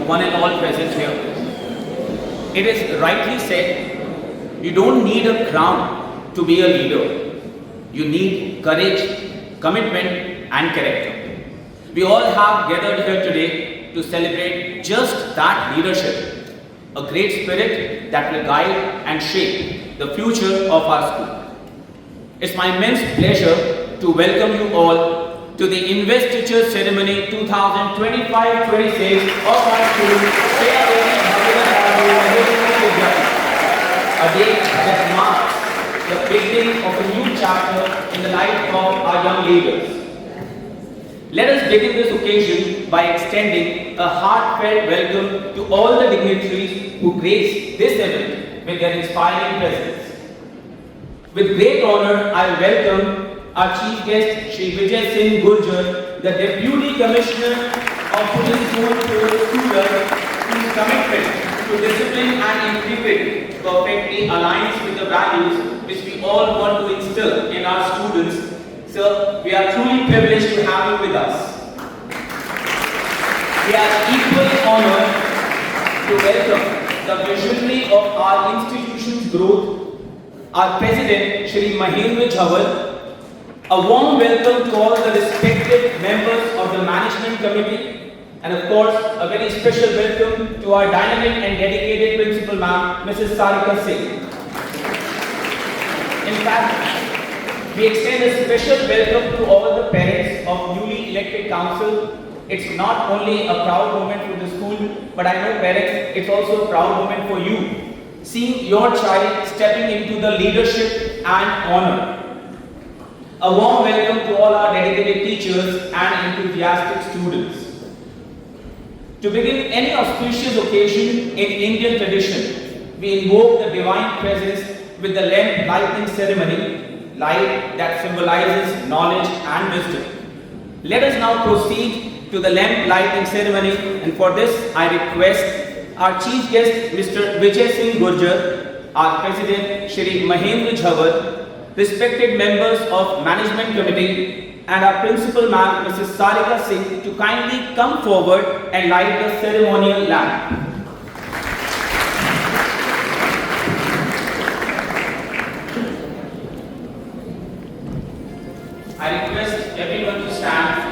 one and all present here. It is rightly said, you don't need a crown to be a leader. You need courage, commitment and character. We all have gathered here today to celebrate just that leadership, a great spirit that will guide and shape the future of our school. It's my immense pleasure to welcome you all to the investiture ceremony 2025-26 of our school, a day that marks the beginning of a new chapter in the life of our young leaders. Let us begin this occasion by extending a heartfelt welcome to all the dignitaries who grace this event with their inspiring presence. With great honor, I welcome our chief guest, Shri Vijay Singh Gurjar, the Deputy Commissioner of Police School, whose commitment to discipline and integrity perfectly aligns with the values which we all want to instill in our students. Sir, we are truly privileged to have you with us. We are equally honored to welcome the visionary of our institution's growth, our President, Shri Mahendra Jhawal. A warm welcome to all the respected members of the Management Committee, and of course, a very special welcome to our dynamic and dedicated Principal Ma'am, Mrs. Sarika Singh. In fact, we extend a special welcome to all the parents of newly elected council. It's not only a proud moment for the school, but I know parents, it's also a proud moment for you, seeing your child stepping into the leadership and honor. A warm welcome to all our dedicated teachers and enthusiastic students. To begin any auspicious occasion in Indian tradition, we invoke the divine presence with the lamp lighting ceremony, light that symbolizes knowledge and wisdom. Let us now proceed to the lamp lighting ceremony, and for this I request our chief guest, Mr. Vijay Singh Gurjar, our President, Shri Mahendra Jhawal, respected members of Management Committee, and our Principal Ma'am, Mrs. Sarika Singh, to kindly come forward and light the ceremonial lamp. I request everyone to stand.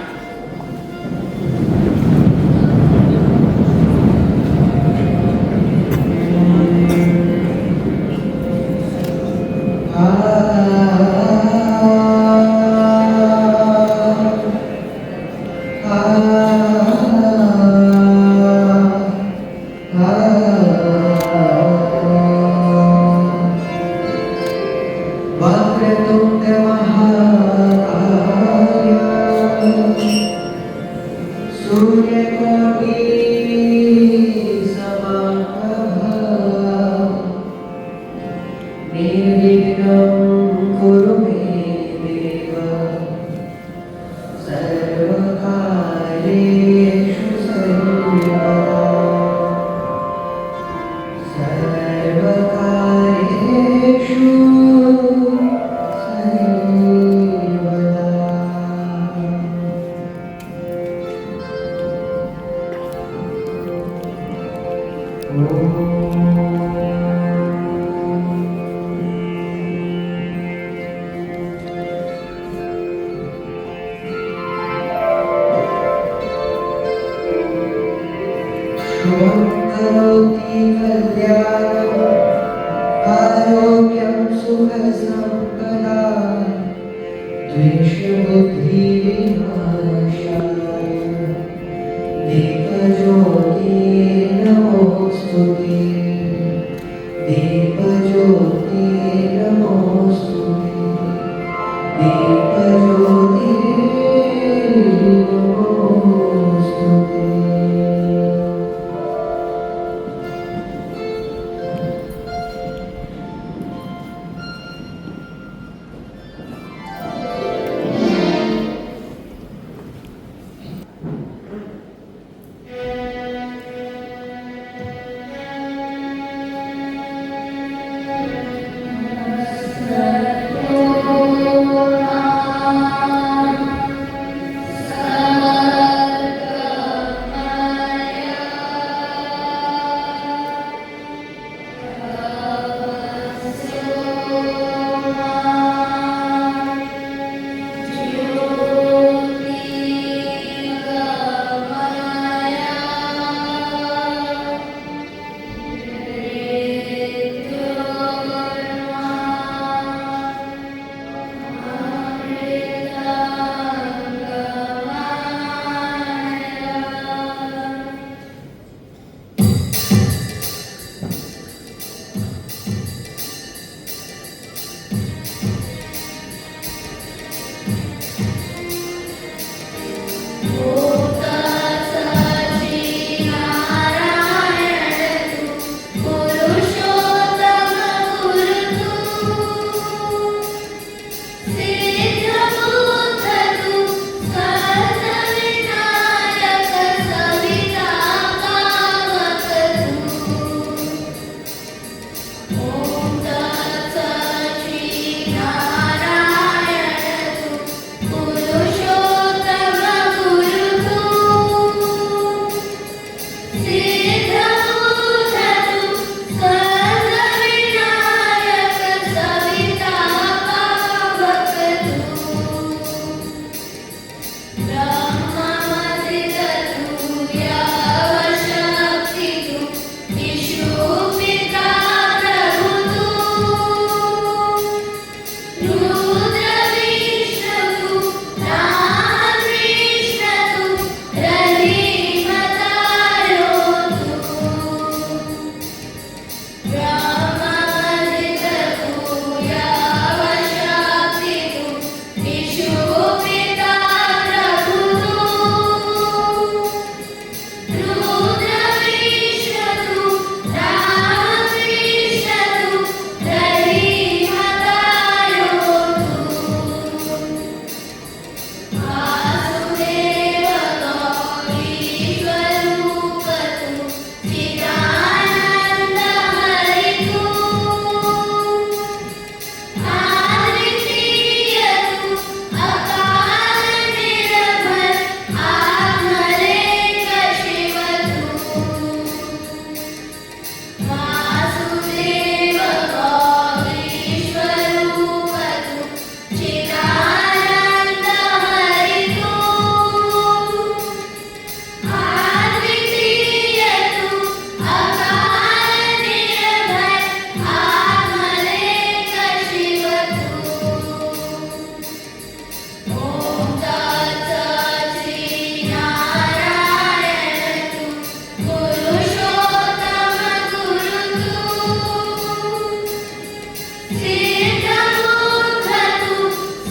सिद्धबुद्धतु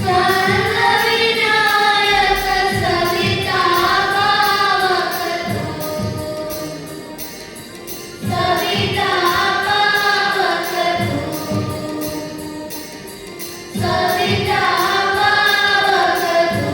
सर्वविनायक सविता पावकतु सविता पावकतु सविता पावकतु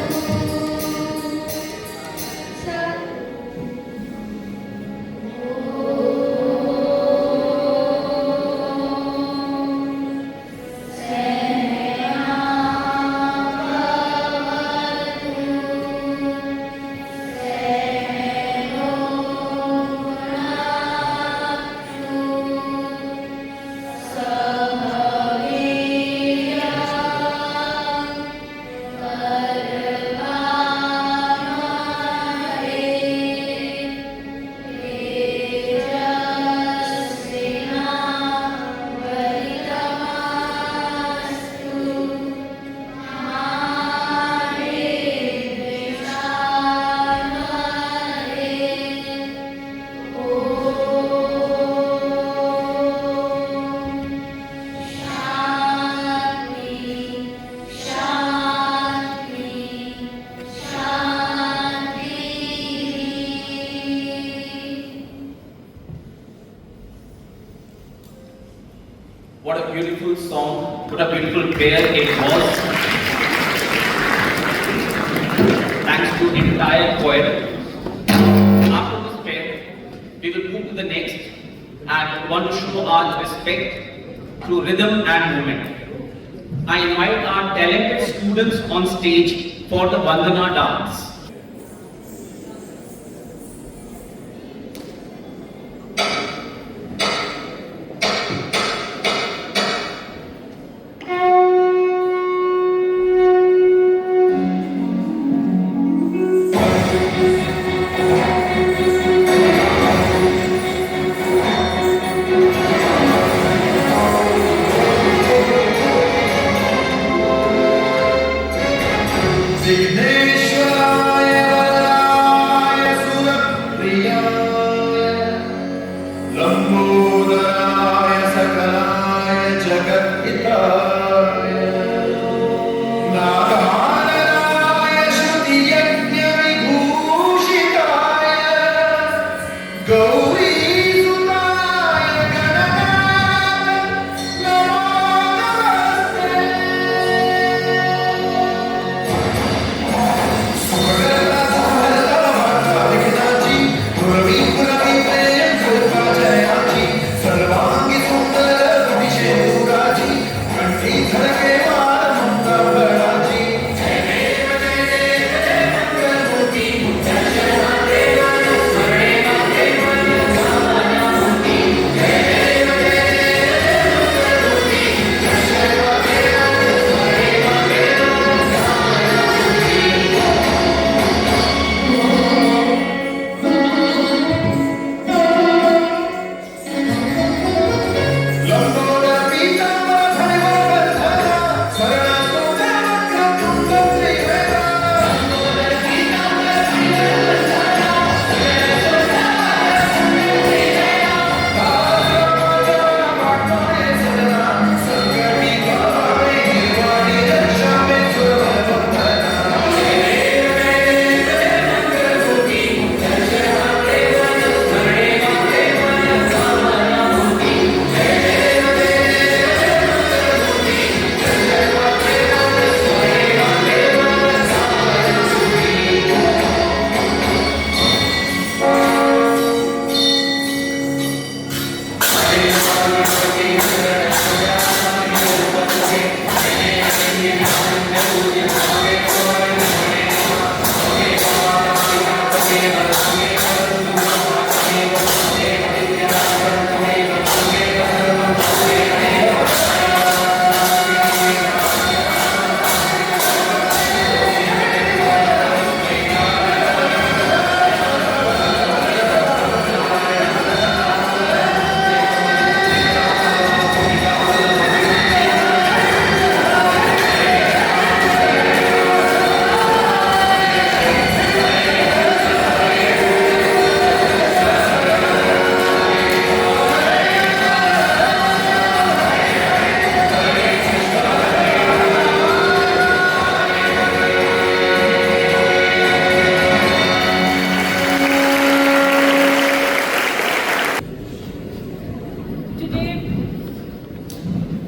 What a beautiful song, what a beautiful prayer it was. Thanks to the entire choir. After this prayer, we will move to the next and want to show our respect through rhythm and movement. I invite our talented students on stage for the Vandana dance. Signation.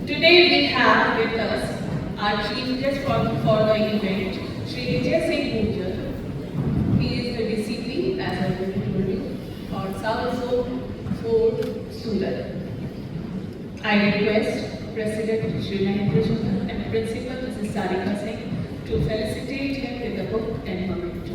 Today we have with us our chief guest for the event, Shri Vijay Singh Gujjar. He is the DCP, as I already told you, for South Zone 4, Surat. I request President Shri Mahendra Chandra and Principal Mrs. Sarika Singh to felicitate him with the book and memento.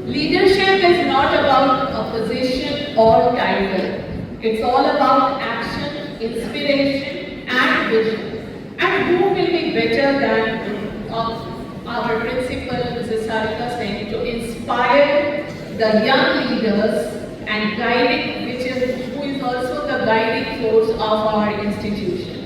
Leadership is not about a position or title. It's all about action, inspiration, and vision. And who will be better than our principal, Mrs. Sarika Singh, to inspire the young leaders and who is also the guiding force of our institution.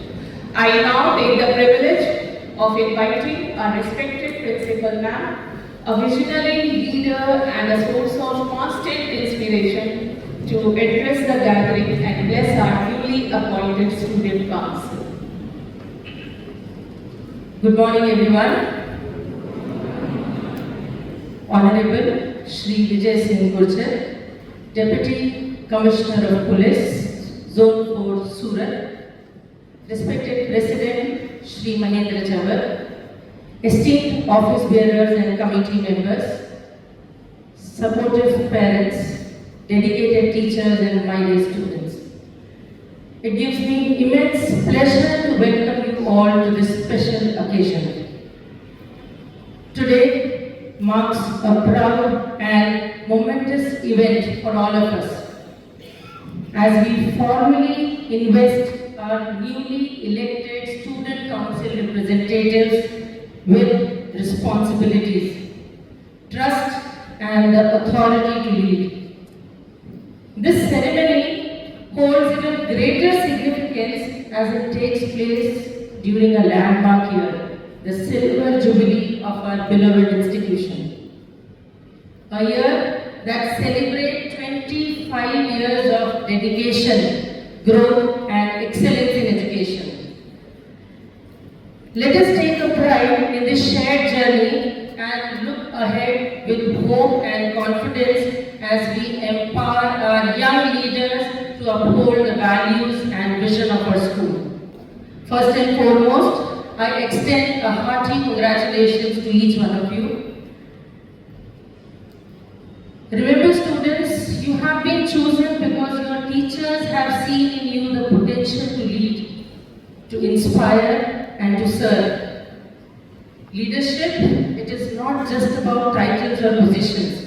I now take the privilege of inviting our respected principal ma'am, a visionary leader and a source of constant inspiration, to address the gathering and bless our newly appointed student council. Good morning, everyone. Honorable Shri Vijay Singh Gujjar, Deputy Commissioner of Police, Zone 4, Surat, respected President Shri Mahendra Chandra, esteemed office bearers and committee members, supportive parents, dedicated teachers and my dear students. It gives me immense pleasure to welcome you all to this special occasion. Today marks a proud and momentous event for all of us as we formally invest our newly elected student council representatives with responsibilities, trust and the authority to lead. This ceremony holds even greater significance as it takes place during a landmark year, the Silver Jubilee of our beloved institution. A year that celebrates 25 years of dedication, growth and excellence in education. Let us take a pride in this shared journey and look ahead with hope and confidence as we empower our young leaders to uphold the values and vision of our school. First and foremost, I extend a hearty congratulations to each one of you. Remember, students, you have been chosen because your teachers have seen in you the potential to lead, to inspire and to serve. Leadership, it is not just about titles or positions.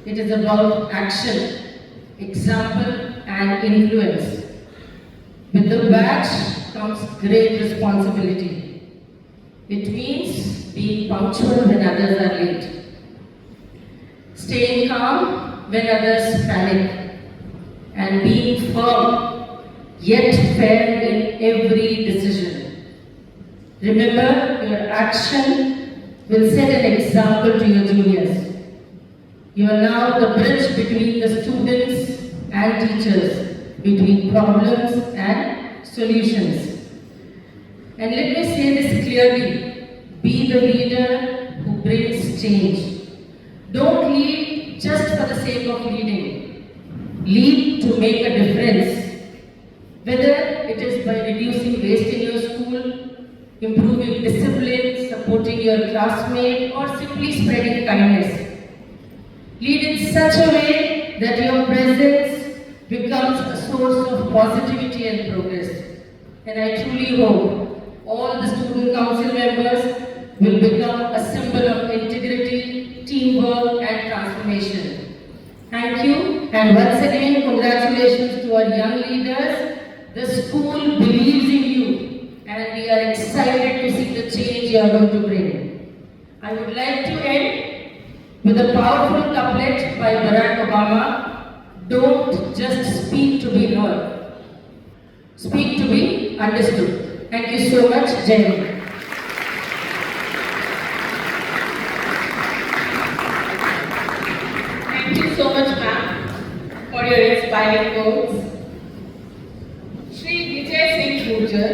It is about action, example and influence. With the badge comes great responsibility. It means being punctual when others are late, staying calm when others panic, and being firm yet fair in every decision. Remember, your action will set an example to your juniors. You are now the bridge between the students and teachers, between problems and solutions. And let me say this clearly, be the leader who brings change. Don't lead just for the sake of leading. Lead to make a difference. Whether it is by reducing waste in your school, improving discipline, supporting your classmate, or simply spreading kindness. Lead in such a way that your presence becomes a source of positivity and progress. And I truly hope all the student council members will become a symbol of integrity, teamwork, and transformation. Thank you, and once again, congratulations to our young leaders. The school believes in you, and we are excited to see the change you are going to bring. I would like to end with a powerful couplet by Barack Obama. Don't just speak to be heard. Speak to be understood. Thank you so much. Jai Hind. for your inspiring words. Shri Vijay Singh Gurjar,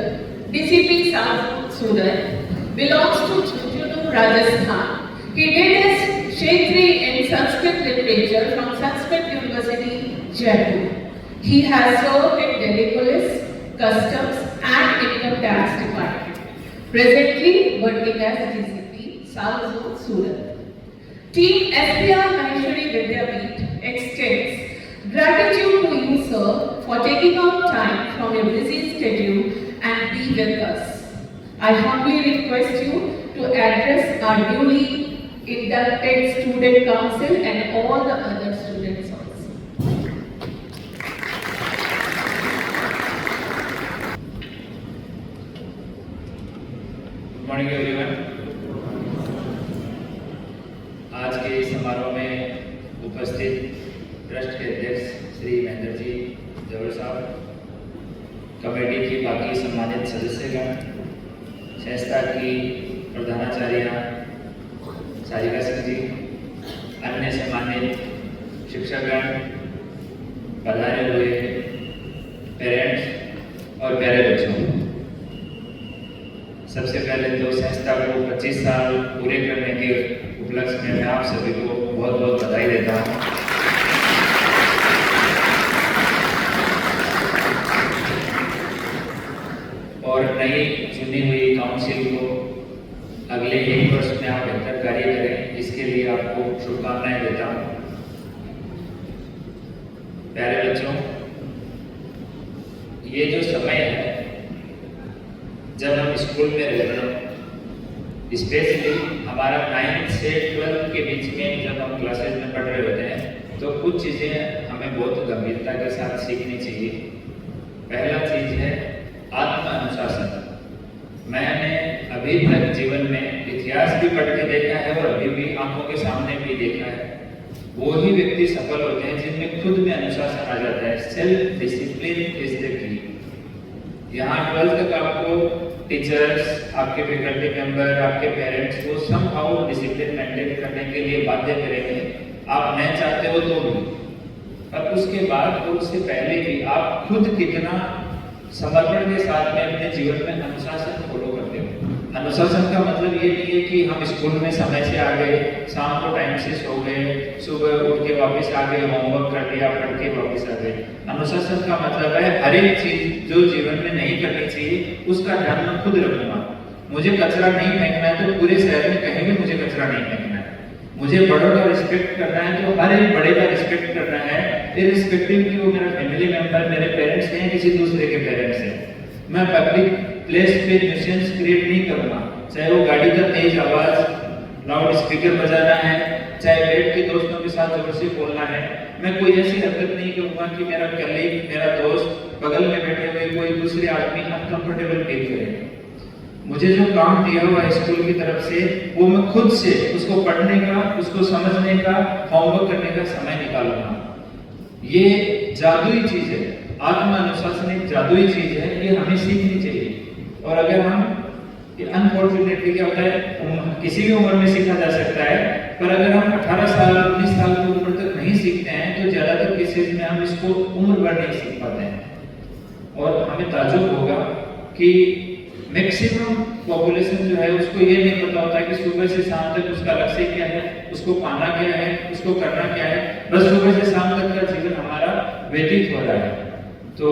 DCP South Surat, belongs to Jhunjhunu, Rajasthan. He did his Kshetri in Sanskrit literature from Sanskrit University, Jaipur. He has served in Delhi Police, Customs and Income Tax Department. Presently working as DCP South Zone, Surat. Team SPR Maheshwari Vidyapeeth extends gratitude to you, sir, for taking out time from your busy schedule and be with us. I humbly request you to address our newly inducted Student Council and all the other students also. Good morning everyone. आज के इस समारोह में उपस्थित trust के अध्यक्ष श्री महेंद्र जी जवल साहब, committee की बाकी सम्मानित सदस्यगण, संस्था की प्रधानाचार्य सारिका सिंह जी, अन्य सम्मानित शिक्षकगण, पधारे हुए पेरेंट्स और प्यारे बच्चों, सबसे पहले तो संस्था को 25 साल पूरे करने के उपलक्ष्य में मैं आप सभी को बहुत बहुत बधाई देता हूँ। और नई चुनी हुई काउंसिल को अगले 1 वर्ष में आप बेहतर कार्य करें, इसके लिए आपको शुभकामनाएं देता हूँ। प्यारे बच्चों, ये जो समय है जब हम स्कूल में रहते हैं, स्पेशली हमारा 9th से 12th के बीच में जब हम क्लासेस में पढ़ रहे होते हैं, तो कुछ चीज़ें हमें बहुत गंभीरता के साथ सीखनी चाहिए। पहला चीज़ है आत्म अनुशासन। मैंने अभी तक जीवन में इतिहास भी पढ़ के देखा है और अभी भी आंखों के सामने भी देखा है, वो ही व्यक्ति सफल होते हैं जिनमें खुद में अनुशासन आ जाता है। Self discipline is the key. यहाँ 12th तक आपको टीचर्स, आपके फैकल्टी मेंबर, आपके पेरेंट्स को समहाउ डिसिप्लिन मेंटेन करने के लिए बाध्य करेंगे, आप नहीं चाहते हो तो भी। पर उसके बाद और उससे पहले भी आप खुद कितना समर्पण के साथ में अपने जीवन में अनुशासन फॉलो करते हो। अनुशासन का मतलब ये नहीं है कि हम स्कूल में समय से आ गए, शाम को टाइम से सो गए, सुबह उठ के वापस आ गए, होमवर्क कर लिया, पढ़ के वापस आ गए। अनुशासन का मतलब है हर एक चीज जो जीवन में नहीं करनी चाहिए उसका ध्यान मैं खुद रखूंगा। मुझे कचरा नहीं फेंकना है तो पूरे शहर में कहीं भी मुझे कचरा नहीं फेंकना है। मुझे बड़ों का रिस्पेक्ट करना है तो हर एक बड़े का रिस्पेक्ट करना है, इररिस्पेक्टिव कि वो मेरा फैमिली मेंबर, मेरे पेरेंट्स हैं, किसी दूसरे के पेरेंट्स हैं। मैं पब्लिक प्लेस पे न्यूसेंस क्रिएट नहीं करूंगा, चाहे वो गाड़ी का तेज आवाज, लाउड स्पीकर बजाना है, चाहे बैठ के दोस्तों के साथ जोर से बोलना है। मैं कोई ऐसी हरकत नहीं करूंगा कि मेरा कलीग, मेरा दोस्त, बगल में बैठे हुए कोई दूसरे आदमी अनकंफर्टेबल फील करे। मुझे जो काम दिया हुआ है स्कूल की तरफ से, वो मैं खुद से उसको पढ़ने का, उसको समझने का, होमवर्क करने का समय निकालूंगा। ये जादुई चीज है, आत्म अनुशासन एक जादुई चीज है, ये हमें सीखनी चाहिए। और अगर हम, अनफॉर्चुनेटली क्या होता है, किसी भी उम्र में सीखा जा सकता है, पर अगर हम 18 साल 19 साल की उम्र तक नहीं सीखते हैं तो ज्यादातर केसेस में हम इसको उम्र भर नहीं सीख पाते हैं। और हमें ताज्जुब होगा कि मैक्सिमम पॉपुलेशन जो है उसको ये नहीं पता होता कि सुबह से शाम तक उसका लक्ष्य क्या है, उसको पाना क्या है, उसको करना क्या है। बस सुबह से शाम तक का जीवन हमारा व्यतीत हो रहा है। तो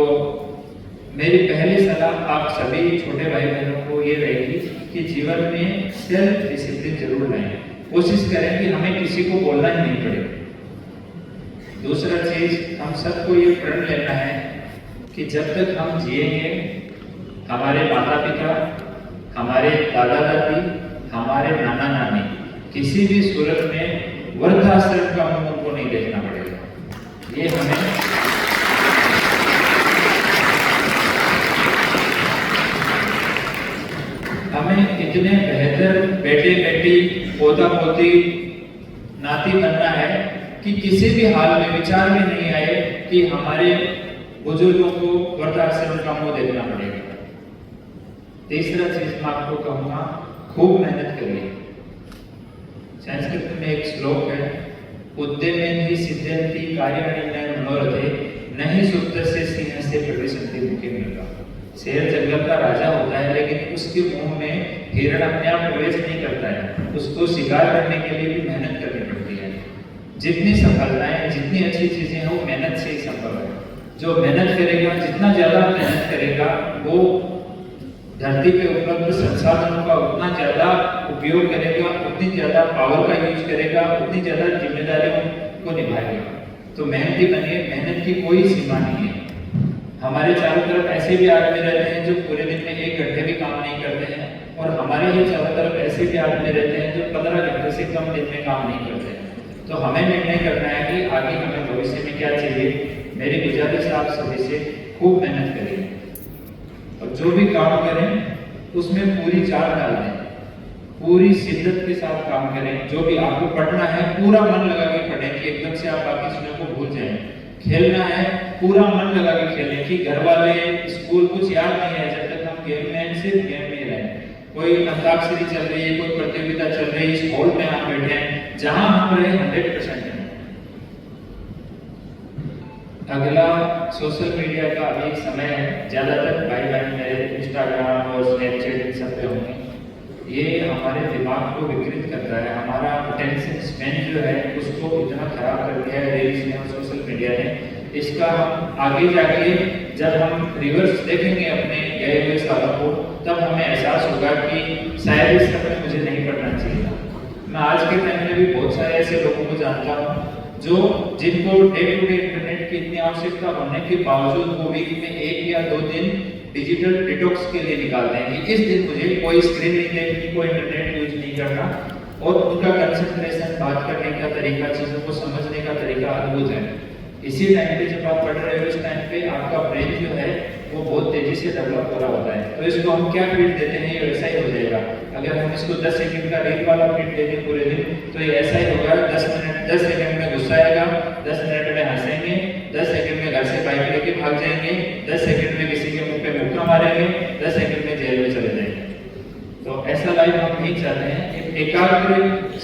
मेरी पहली सलाह आप सभी छोटे भाई बहनों को ये रहेगी कि जीवन में सेल्फ डिसिप्लिन जरूर लाएं। कोशिश करें कि हमें किसी को बोलना ही नहीं पड़े। दूसरा चीज, हम सबको ये प्रण लेना है कि जब तक हम जिएंगे, हमारे माता पिता, हमारे दादा दादी, हमारे नाना नानी किसी भी सूरत में वृद्धाश्रम का मुंह उनको नहीं देखना पड़ेगा। ये हमें इतने बेहतर बेटे बेटी, पोता पोती, नाती बनना है कि किसी भी हाल में विचार भी नहीं आए कि हमारे बुजुर्गों को वृद्धाश्रम का मुंह देखना पड़ेगा। तीसरा चीज मैं आपको कहूंगा, खूब मेहनत करिए। संस्कृत में एक श्लोक है, उद्यमेन हि सिद्ध्यन्ति कार्याणि मनोरथे नहीं सुप्तस्य सिंहस्य प्रविशन्ति मुखे मृगा। शेर जंगल का राजा होता है, लेकिन उसके मुंह में हिरण अपने आप प्रवेश नहीं करता है। उसको शिकार करने के लिए भी मेहनत करनी पड़ती है। जितनी सफलताएं, जितनी अच्छी चीजें हैं, वो मेहनत से ही संभव है। जो मेहनत करेगा, जितना ज्यादा मेहनत करेगा, वो धरती पे उपलब्ध संसाधनों का उतना ज्यादा उपयोग करेगा, उतनी ज्यादा पावर का यूज करेगा, उतनी ज्यादा जिम्मेदारियों को निभाएगा। तो मेहनती बनिए, मेहनत की कोई सीमा नहीं है। हमारे चारों तरफ ऐसे भी आदमी रहते हैं जो पूरे दिन में 1 घंटे भी काम नहीं करते हैं, और हमारे ही चारों तरफ ऐसे भी आदमी रहते हैं जो 15 घंटे से कम दिन में काम नहीं करते हैं। तो हमें निर्णय करना है कि आगे हमें भविष्य में क्या चाहिए। मेरी गुजारिश आप सभी से, खूब मेहनत करें और जो भी काम करें उसमें पूरी जान डाल दें, पूरी शिद्दत के साथ काम करें। जो भी आपको पढ़ना है पूरा मन लगा के पढ़ें कि एकदम से आप बाकी चीजों को भूल जाएं। खेलना है पूरा मन लगा के खेलें कि घर वाले, स्कूल कुछ याद नहीं है, जब तक हम गेम में, सिर्फ गेम में रहें। कोई अंताक्षरी चल रही है, कोई प्रतियोगिता चल रही है, इस हॉल में हम बैठे हैं, जहां हम रहे 100% है। अगला सोशल मीडिया का अभी एक समय है, ज्यादातर भाई बहन मेरे इंस्टाग्राम और स्नैपचैट इन सब पे होंगे। ये हमारे दिमाग को विकृत करता है, हमारा अटेंशन स्पैन जो है उसको इतना खराब कर दिया है रील्स ने और सोशल मीडिया ने। इसका हम आगे जाके जब हम रिवर्स देखेंगे अपने गए हुए सालों को, तब हमें एहसास होगा कि शायद इस समय मुझे नहीं पढ़ना चाहिए था। मैं आज के टाइम में भी बहुत सारे ऐसे लोगों को जानता हूँ जो जिनको डे टू डे इंटरनेट की इतनी आवश्यकता होने के बावजूद वो वीक में 1 या 2 दिन डिजिटल डिटॉक्स के लिए निकालते हैं कि इस दिन मुझे कोई स्क्रीन नहीं देखनी, कोई इंटरनेट यूज नहीं करना। और उनका कंसंट्रेशन, बात करने का तरीका, चीजों को समझने का तरीका अद्भुत है। इसी टाइम पे जब आप पढ़ रहे हो, इस टाइम पे आपका ब्रेन जो है वो बहुत तेजी से डेवलप हो रहा होता है। तो इसको हम क्या फीड देते हैं, ये वैसा ही हो जाएगा। अगर हम इसको 10 सेकंड का रील वाला फीड दे दें पूरे दिन, तो ये ऐसा ही होगा। 10 सेकंड में गुस्सा आएगा, 10 मिनट में हंसेंगे, 10 सेकंड में घर से बाइक लेके भाग जाएंगे, 10 सेकंड में किसी के मुंह पे मुक्का मारेंगे, 10 सेकंड में जेल में चले जाएंगे। तो ऐसा लाइफ हम नहीं चाहते हैं। एक एकाग्र,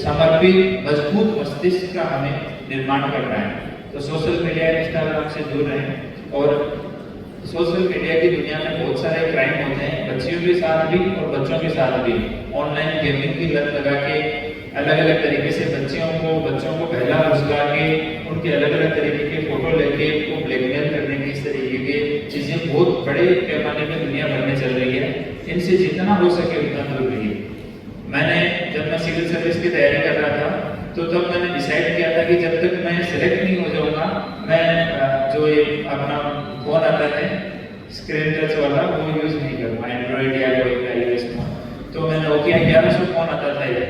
समर्पित, मजबूत मस्तिष्क का हमें निर्माण करना है। तो सोशल मीडिया, इंस्टाग्राम से दूर रहें। और सोशल मीडिया की दुनिया में बहुत सारे क्राइम होते हैं, बच्चियों के साथ भी और बच्चों के साथ भी। ऑनलाइन गेमिंग की लत लगा के अलग अलग तरीके से बच्चों को बहला फुसला के उनके अलग अलग तरीके के फोटो लेके उनको ब्लैकमेल करने की इस तरीके की चीजें बहुत बड़े पैमाने में दुनिया भर में चल रही है। इनसे जितना हो सके उतना दूर रहिए। जब मैं सिविल सर्विस की तैयारी कर रहा था, तो तब मैंने डिसाइड किया था कि जब तक मैं सिलेक्ट नहीं हो जाऊंगा, मैं जो ये अपना फोन आता है स्क्रीन टच वाला वो यूज नहीं करूंगा, एंड्रॉइड या कोई आईओएस फोन। तो मैं नोकिया 1100 फोन आता था ये,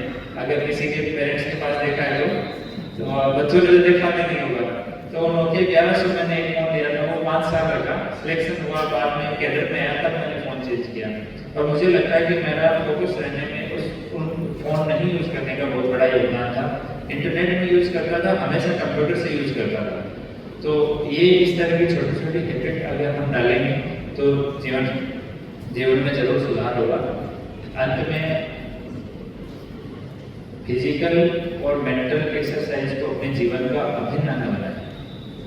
अगर किसी के पेरेंट्स के पास देखा है तो बच्चों ने देखा नहीं होगा। तो नोकिया 1100 मैंने एक फोन लिया था, वो 5 साल रखा, सिलेक्शन हुआ, बाद में कैडर में आया, तब मैंने फोन चेंज किया। और मुझे लगता है कि मेरा फोकस रहने में फोन नहीं यूज करने का बहुत बड़ा योगदान था। इंटरनेट में यूज करता था, हमेशा कंप्यूटर से यूज करता था। तो ये इस तरह की छोटी छोटी हैबिट अगर हम डालेंगे तो जीवन में जरूर सुधार होगा। अंत में फिजिकल और मेंटल एक्सरसाइज को अपने जीवन का अभिन्न अंग बनाएं।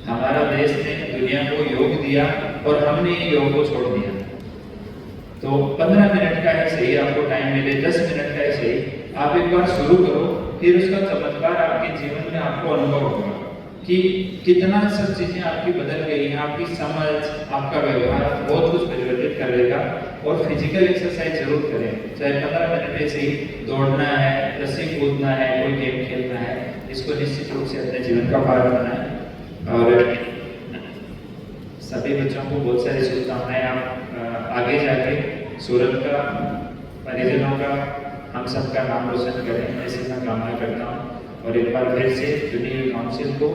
हमारा देश ने दुनिया को योग दिया और हमने योग को छोड़ दिया। तो 15 मिनट का ही सही आपको टाइम मिले, 10 मिनट का ही सही, आप एक बार शुरू करो, फिर उसका चमत्कार आपके जीवन में आपको अनुभव होगा कि कितना सब चीजें आपकी बदल गई हैं। आपकी समझ, आपका व्यवहार बहुत कुछ परिवर्तित कर देगा। और फिजिकल एक्सरसाइज जरूर करें, चाहे 15 मिनट ऐसे ही दौड़ना है, रस्सी कूदना है, कोई गेम खेलना है, इसको निश्चित रूप से अपने जीवन का पार्ट बनाएं। और सभी बच्चों को बहुत सारी शुभकामनाएं। आप आगे जाके सूरत का, परिजनों का, हम सबका नाम रोशन करें, ऐसी मैं कामना करता हूँ। और एक बार फिर से चुनी हुई काउंसिल को,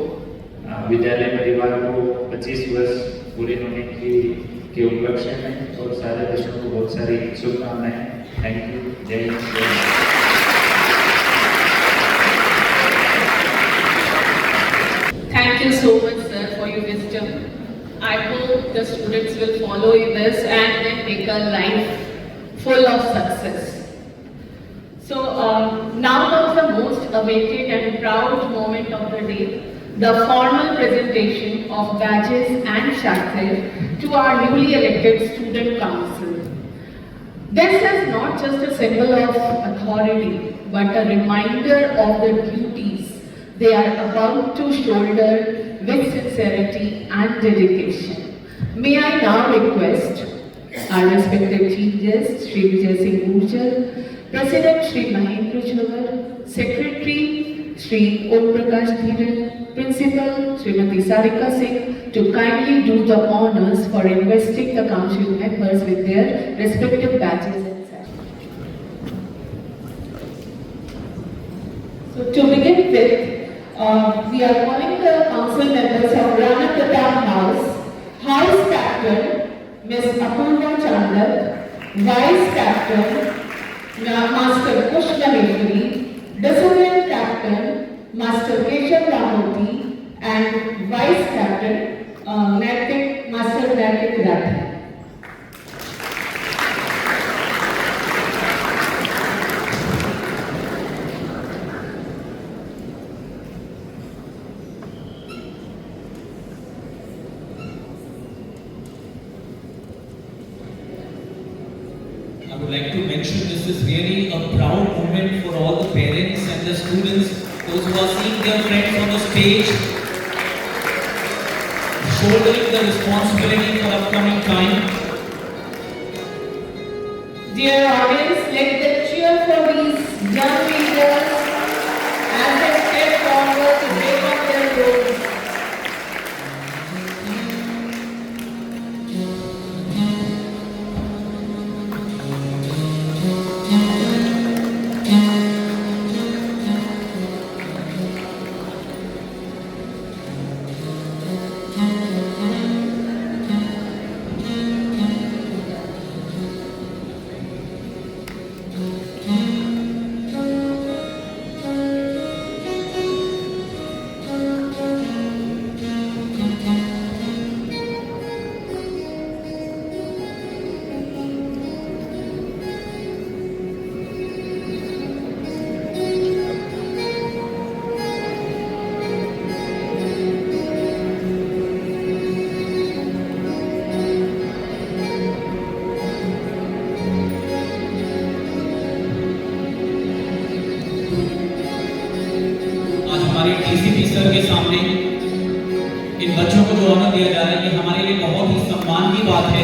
विद्यालय परिवार को 25 वर्ष पूरे होने के उपलक्ष्य में और सारे बच्चों को बहुत सारी शुभकामनाएं। Thank you. जय Hind. Thank you so much, sir, for your wisdom. I hope the students will follow this and then make a life full of success. So now comes the most awaited and proud moment of the day, the formal presentation of badges and shackles to our newly elected student council. This is not just a symbol of authority, but a reminder of the duties they are about to shoulder with sincerity and dedication. May I now request our respected Chief Guest, Shri Vijay Singh Gurjar, President Shri Mahendra Jhawar, Secretary Shri Om Prakash Dhiran, Principal Srimati Sarika Singh to kindly do the honors for investing the council members with their respective badges and sashes. So to begin with, we are calling the council members of Rana Pratap House, House Captain Ms. Apurva Chandak, Vice Captain Master Kush Maheshwari, Discipline Captain Master Keshav Ramoti, and Vice Captain Master Naitik Rathi. I would like to mention this is really a proud moment for all the parents and the students, those who are seeing their friends on the stage, shouldering the responsibility for upcoming time. Dear audience, let the cheer for these young leaders as they step forward to take up their roles. आज हमारे DCP sir के सामने इन बच्चों को जो honour दिया जा रहा है, ये हमारे लिए बहुत ही सम्मान की बात है।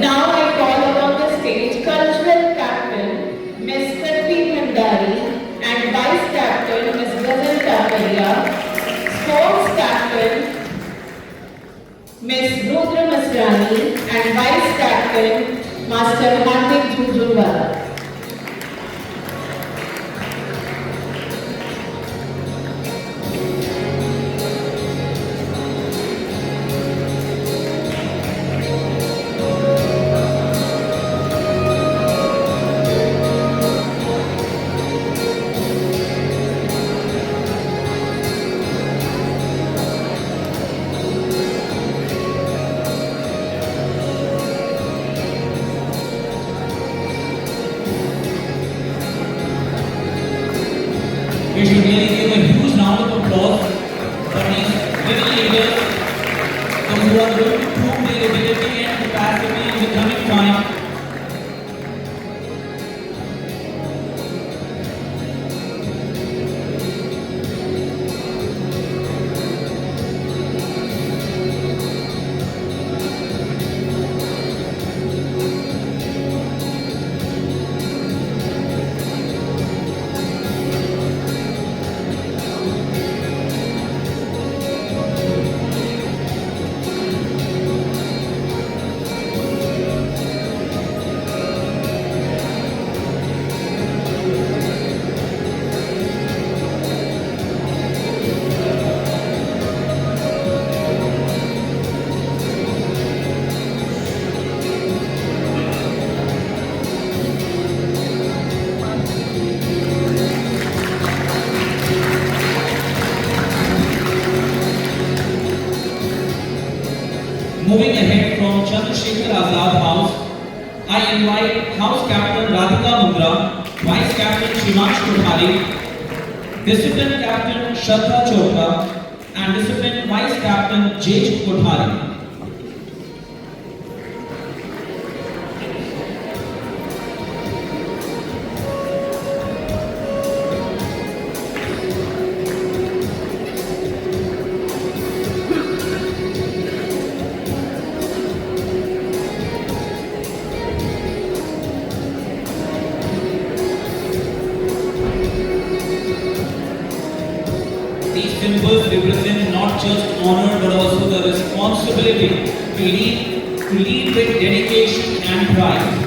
Now I call upon the stage cultural captain Ms. Prati Bhandari and vice captain Ms. Ghazal Takaria, sports captain Ms. Rudra Masrani and vice captain Master Hardik Jhunjhunwala. We should really give a huge round of applause for these little leaders, those who are going to prove their ability and capacity in the coming time. Chandrasekhar Azad House, I invite House Captain Radhika Mundra, Vice Captain Shivansh Kothari, Discipline Captain Shraddha Chopra, and Discipline Vice Captain Jej Kothari. These symbols represent not just honor but also the responsibility to lead with dedication and pride.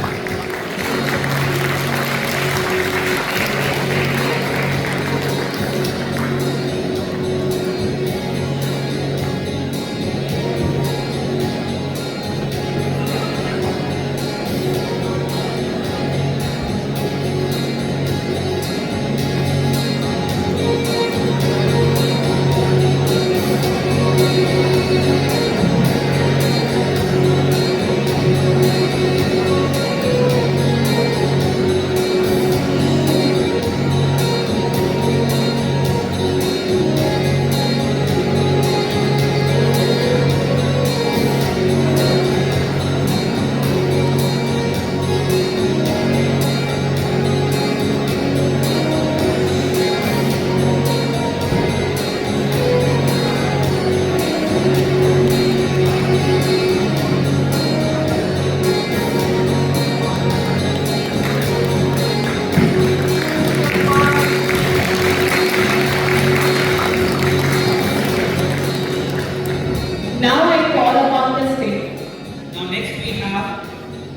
Now I call upon the stage Now next we have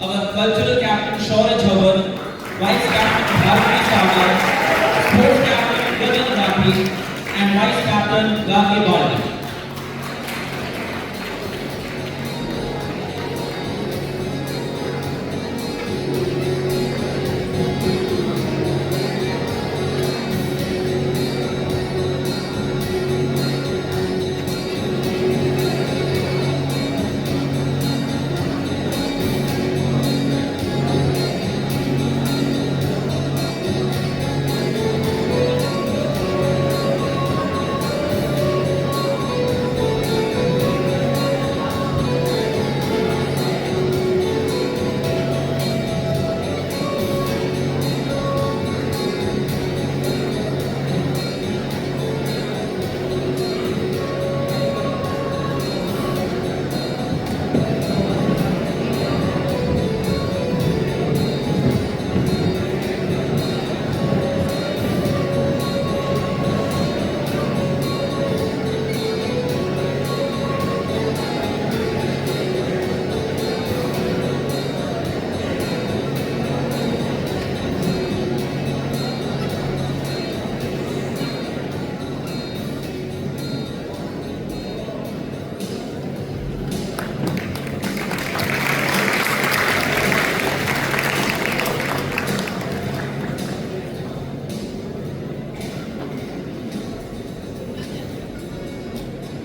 our cultural captain Shaurya Jhawan, vice captain Bharati Sagar, sports captain Gagan Gandhi, and vice captain Gandhi Baldi.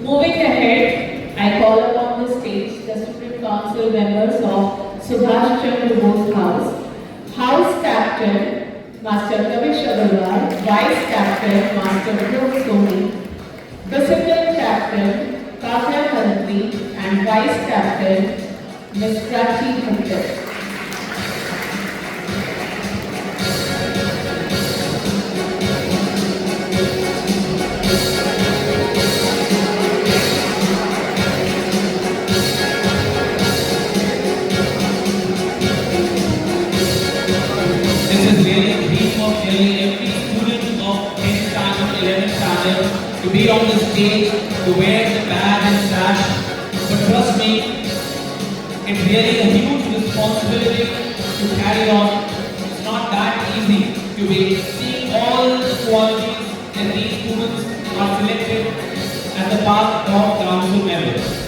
Moving ahead, I call upon the stage the Supreme Council members of Subhash Chandra Bose House, House Captain Master Kavish Agarwal, Vice Captain Master Dhruv Soni, Discipline Captain Kavya Mantri, and Vice Captain Ms. Prachi Bhuttar. This is really a dream of nearly every student of 10th standard, 11th standard to be on the stage, to wear the badge and sash. But trust me, it's really a huge responsibility to carry on. It's not that easy to be seeing all the qualities that these students are selected as a part of council members.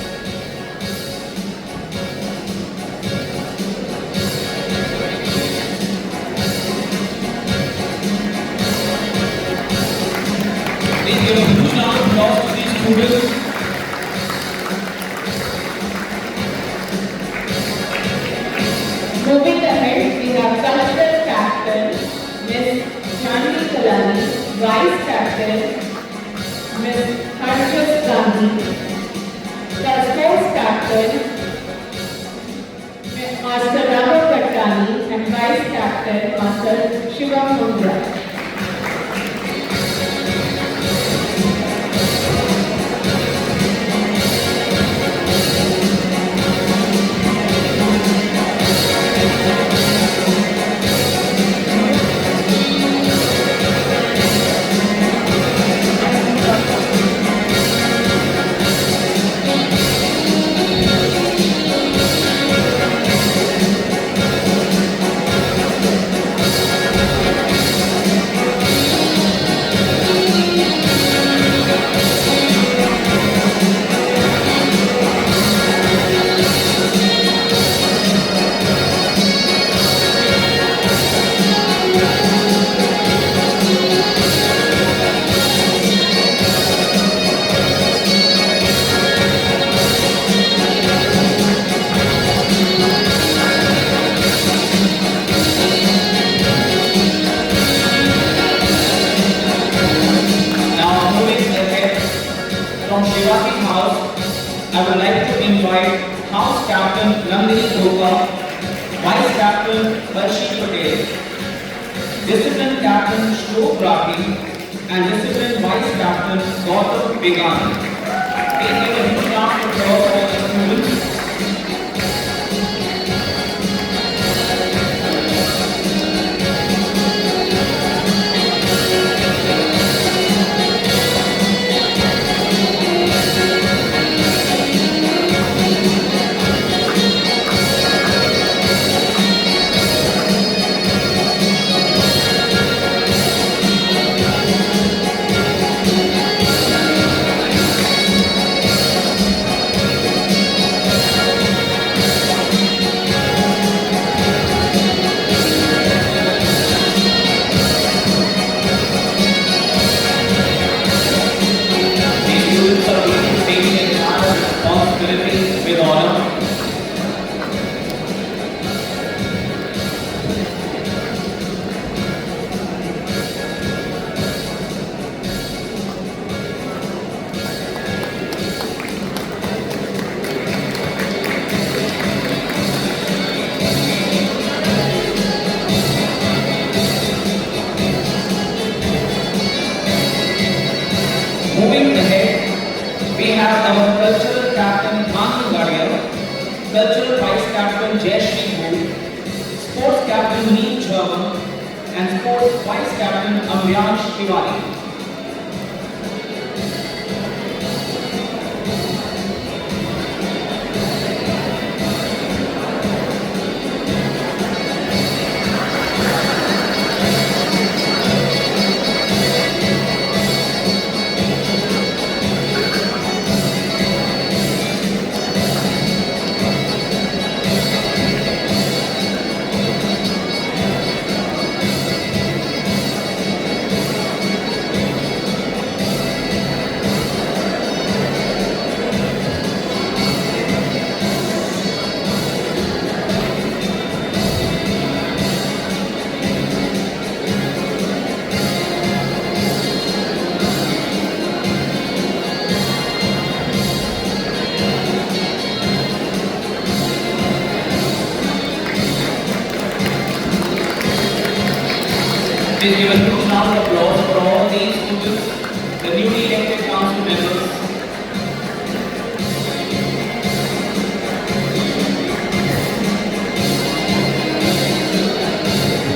Please give a huge round of applause to these students. Vice Captain Ms. Harshit Gandhi. The Sports Captain Master Raghav Kattani and Vice Captain Master Shivam Mundra. From Shivaji's house, I would like to invite House Captain Nandini Gopal, Vice Captain Harshit Patel, Discipline Captain Shok Rathi, and Discipline Vice Captain Gautam Begani. Please give a huge round of applause for the students. With honor. Moving ahead, we have our cultural captain Manu Gadia, cultural vice captain Jayashri Bhu, sports captain Neil Sharma, and sports vice captain Amriyansh Tiwari. Please give a huge round of applause for all these students, the newly elected council members.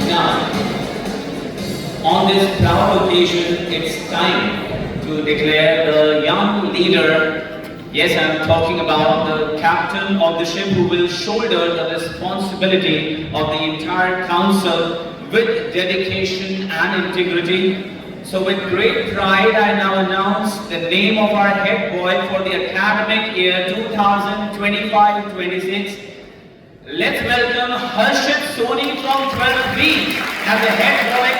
Now, on this proud occasion, it's time to declare the young leader. Yes, I'm talking about the captain of the ship who will shoulder the responsibility of the entire council with dedication and integrity. So with great pride, I now announce the name of our head boy for the academic year 2025-26. Let's welcome Harshit Soni from 12th B as the head boy.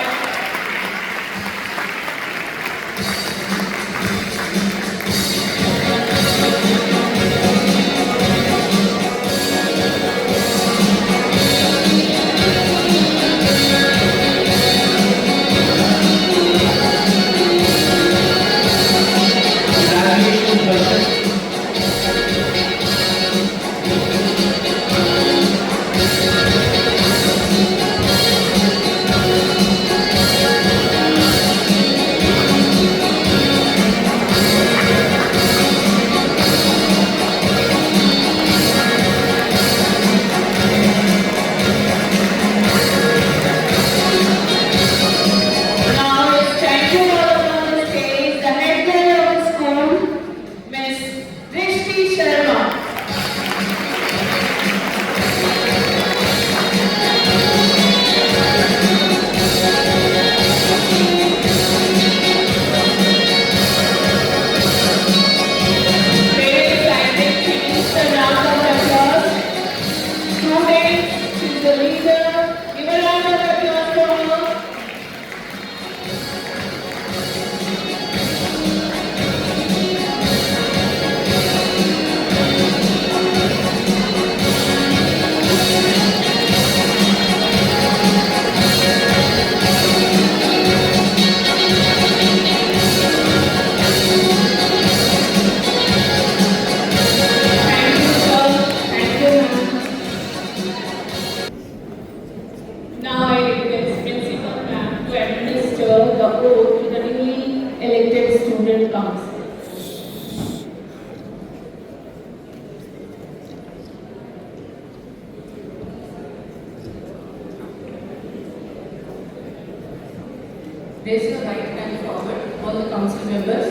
Place your right hand forward, all the council members.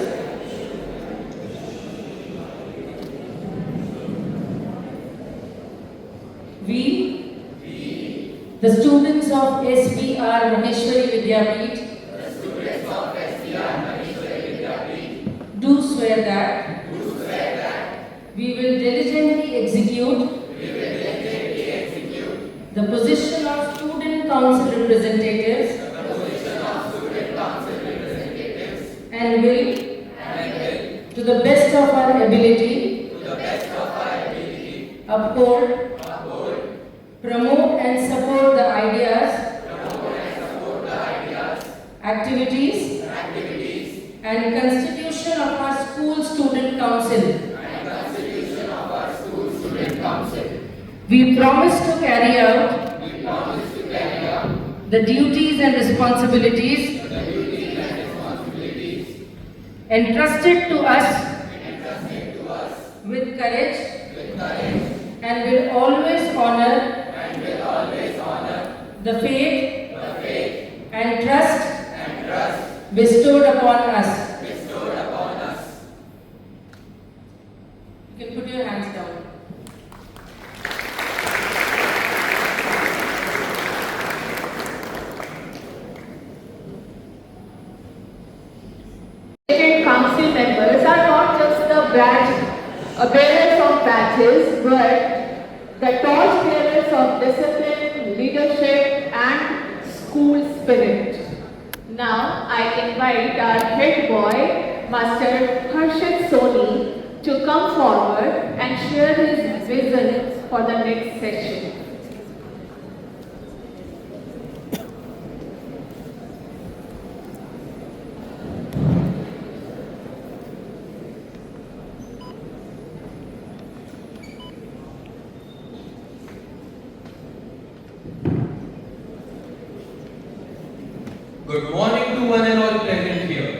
We, the students of SBR Maheshwari Vidyapeeth, do swear that we will diligently execute the position of student council representatives and will, to the best of our ability, uphold, promote and support the ideas, activities, and constitution of our school student council. We promise to carry out the duties and responsibilities entrusted to us with courage and will always honor the faith and trust bestowed upon us. You can put your hands down. Council members are not just the bearers of badges, but the torch bearers of discipline, leadership, and school spirit. Now, I invite our head boy, Master Harshit Soni, to come forward and share his vision for the next session. Good morning to one and all present here.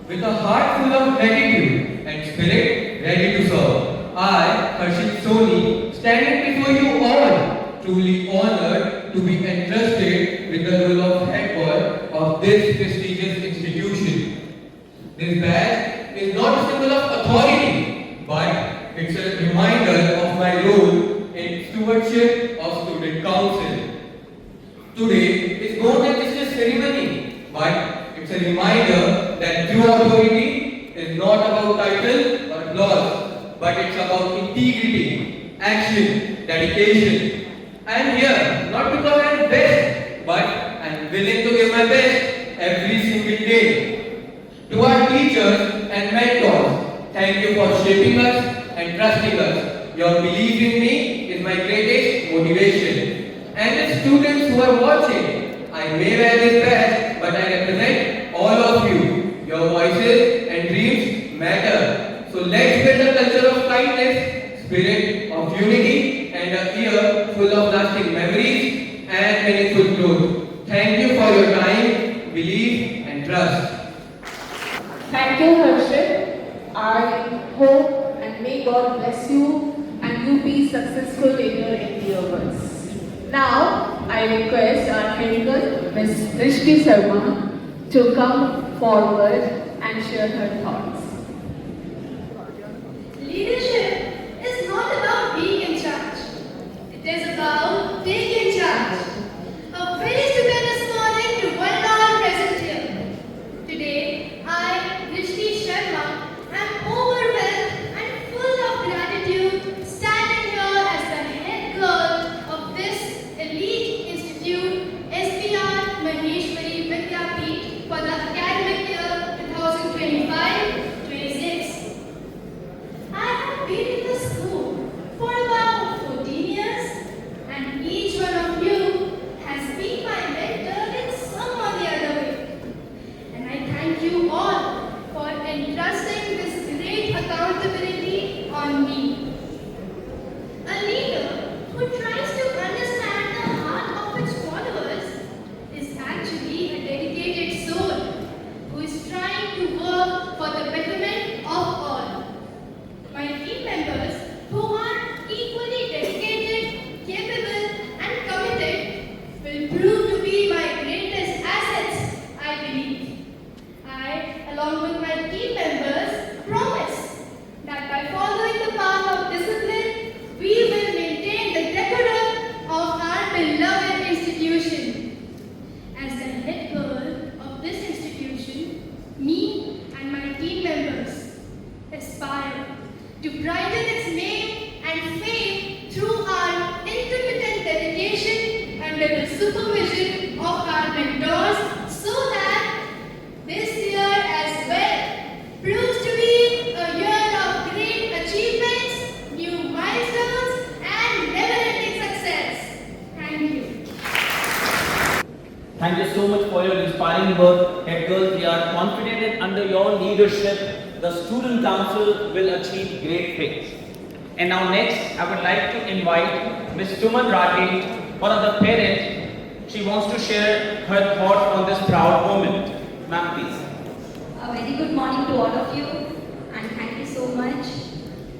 With a heart full of gratitude and spirit ready to serve, I, Harshit Soni, standing before you all, truly honored to be entrusted with the role of head boy of this prestigious institution. This badge is not a symbol of authority, but it's a reminder of my role in stewardship of student council. Today is more than just a ceremony, but it's a reminder that true authority is not about title or applause, but it's about integrity, action, dedication. I am here not because I am best, but I am willing to give my best every single day. To our teachers and mentors, thank you for shaping us and trusting us. Your belief in me is my greatest motivation. And the students who are watching, I may wear this badge, but I represent all of you. Your voices and dreams matter. So let's build a culture of kindness, spirit of unity, and a year full of lasting memories and meaningful growth. Thank you for your time, belief, and trust. Thank you, Harshit. I hope and may God bless you and you be successful in your endeavors. Now, I request our head girl, Ms. Drishti Sharma, to come forward and share her thoughts. Leadership is not about being in charge. It is about taking charge. A very stupendous morning to one and all present here. Today, I, Drishti Sharma, am overwhelmed and full of gratitude standing here as the head girl of this elite institute, SBR Maheshwari Vidyapeeth, for the academic year 2025-26. I have been in the school for about 14 years, and each one of you has been my mentor in some or the other way. And I thank you all for entrusting this great accountability on me. A leader who tries to understand the heart of its followers is actually a dedicated soul who is trying to work for the betterment of all. My team members who are equally dedicated, capable, and committed will prove to be my greatest assets, I believe. that under your leadership, the student council will achieve great things. And now next, I would like to invite Ms. Suman Rathi, one of the parents. She wants to share her thoughts on this proud moment. Ma'am, please. A very good morning to all of you, and thank you so much,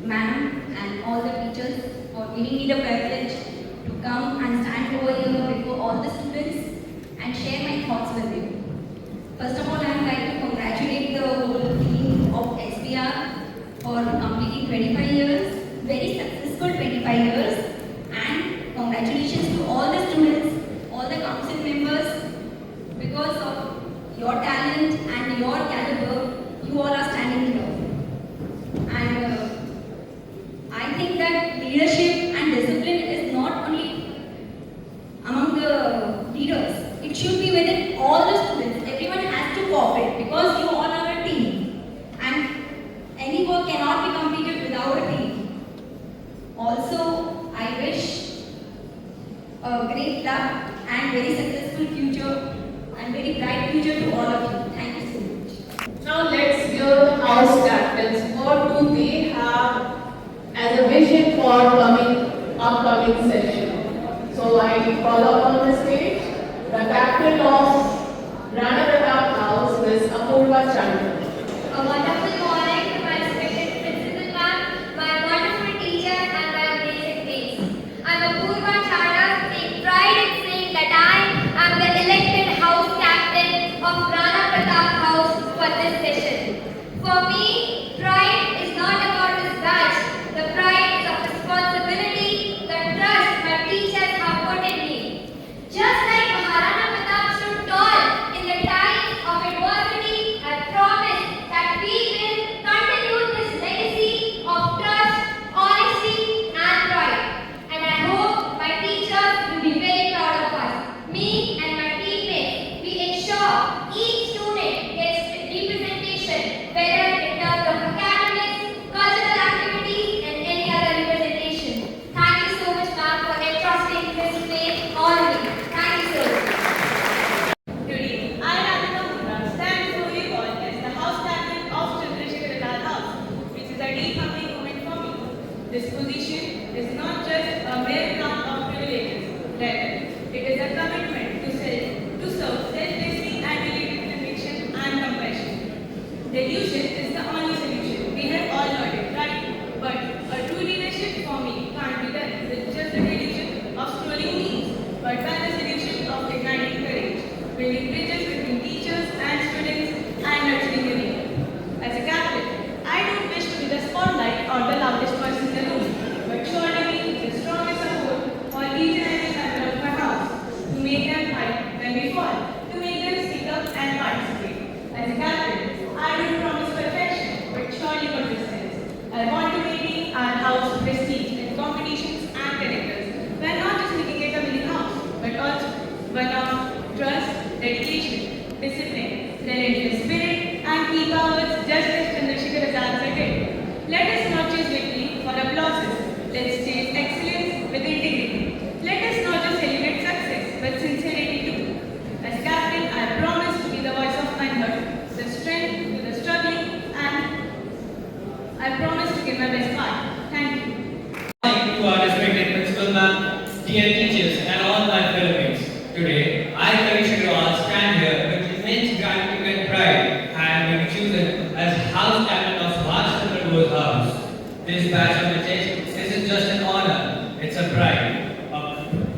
ma'am, and all the teachers for giving me the privilege to come and stand over here before all the students and share my thoughts with you. First of all, I would like to congratulate the whole team of SBR for completing 25 years, very successful 25 years, and congratulations to all the students, all the council members, because of your talent and your caliber, you all are standing here. And I think that leadership and discipline is not only among the leaders, it should be within all the students. Everyone has to cooperate because you all are a team. And any work cannot be completed without a team. Also, I wish a great luck and very successful future and very bright future to all of you. Thank you so much. Now let's hear the house captains. What do they have as a vision for upcoming session? So I call up on the stage the captain of Rana Pratap House, Ms. Apurva Chandra. A wonderful morning to my respected principal ma'am, my wonderful teacher and my amazing mates. I'm Apurva Chada, take pride in saying that I am the elected house captain of Rana Pratap House for this session. For me, pride is not about this badge. The pride is of responsibility, the trust my teachers have put in me. Just like Maharana Pratap stood tall in the times of adversity, I promise that we will continue this legacy of trust, honesty, and pride. And I hope my teachers will be very proud of us. Me and my teammates, we ensure each student gets representation, whether in terms of academics, cultural activities, and any other representation. Thank you so much, ma'am, for entrusting this faith on me. Thank you so much. Today, I, Radhika Mundra, stand before you all as the house captain of Chandrasekhar Azad House, which is a deep humbling moment for me. This position is not just a mere count of privileges, rather, it is a commitment to serve selflessly and with conviction and compassion. Delusion is the only solution. We have all heard it, right? But a true leadership for me can't be done with just the delusion of scrolling memes, but by the solution of igniting courage, building bridges between teachers and students, and nurturing unity. As a captain, I don't wish to be the spotlight or the loudest person in the room, but surely be the strongest support for each and every member of my house, to make them fight when we fall, to make them speak up and participate. As a captain, I don't promise perfection, but surely consistency. I want to maintain our house prestige in competitions and characters. We are not just making it a winning house, but also one of trust, dedication, discipline, relentless spirit, and keep our words just as Chandrasekhar Azad did. Let us not chase victory for applauses. Let's chase excellence with integrity. Let us not just celebrate success, but sincerity too. As captain, I promise to be the voice of manhood, the strength to the struggling, and I promise to give my best part. Thank you. To our respected principal ma'am, dear teachers, and all my fellow mates. Today, I encourage you to all stand here with immense gratitude and pride, having been chosen as house captain of Rajchandra House. This badge on the chest isn't just an honor; it's a pride,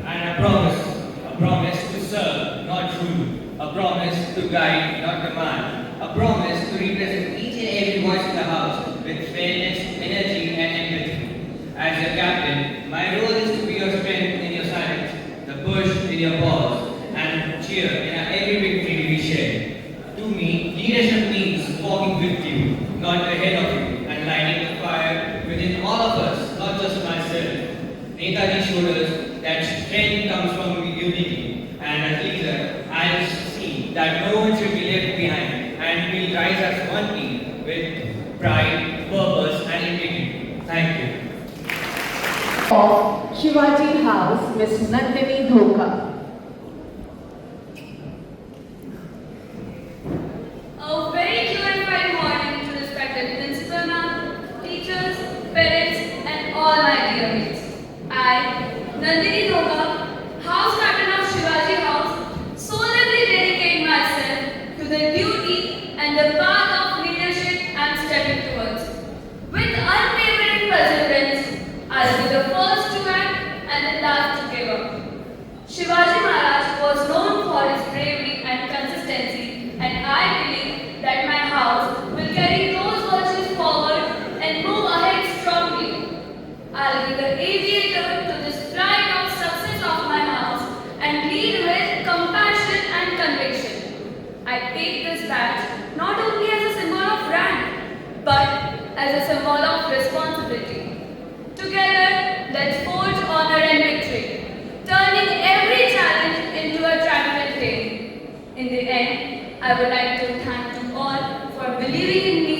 and a promise to serve, not rule, a promise to guide, not command, a promise to represent each and every voice in the house with fairness, energy, and empathy. As your captain, my role is to be your strength in your silence, the push in your pause, and cheer in every victory we share. To me, leadership means walking with you, not ahead of you, and lighting the fire within all of us, not just myself. Netaji showed us that strength comes from unity, and as leader, I see that no one should be left behind, and we rise as one team with pride, purpose, and integrity. Thank you. Of Shivaji House, Ms. Nandini Dhoka. A very and the path of leadership I'm stepping towards. With unwavering perseverance, I'll be the first to act and the last to give up. Shivaji Maharaj was known for his bravery and consistency, and I believe that my house will carry those virtues forward and move ahead strongly. I'll be the aviator to this flight of success of my house and lead with compassion and conviction. I take this badge not only as a symbol of rank, but as a symbol of responsibility. Together, let's forge honor and victory, turning every challenge into a triumphant day. In the end, I would like to thank you all for believing in me